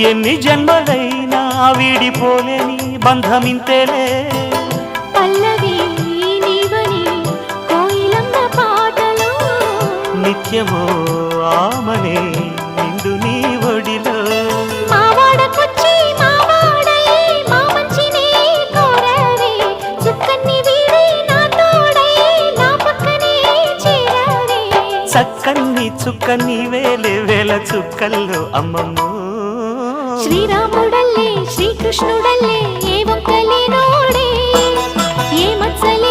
ఎన్ని జన్మలైనా వీడిపోలేని బంధమింతేలే పల్లవి నీవని కోయిలమ్మ పాటలో నిత్యమో ఆమనే నిండు నీ ఒడిలో మావాడకొచ్చి మావాడయ్యే మా మంచినే కోరవే చుక్కన్ని వీడి నా తోడయ్యే నా పక్కనే చేరవే చక్కన్ని చుక్కన్ని వేలే వేల చుక్కల్లో అమ్మమ్మో శ్రీరాముడల్లే శ్రీకృష్ణుడల్లే ఏ ఒక్కలేనోడే ఏ మత్సలే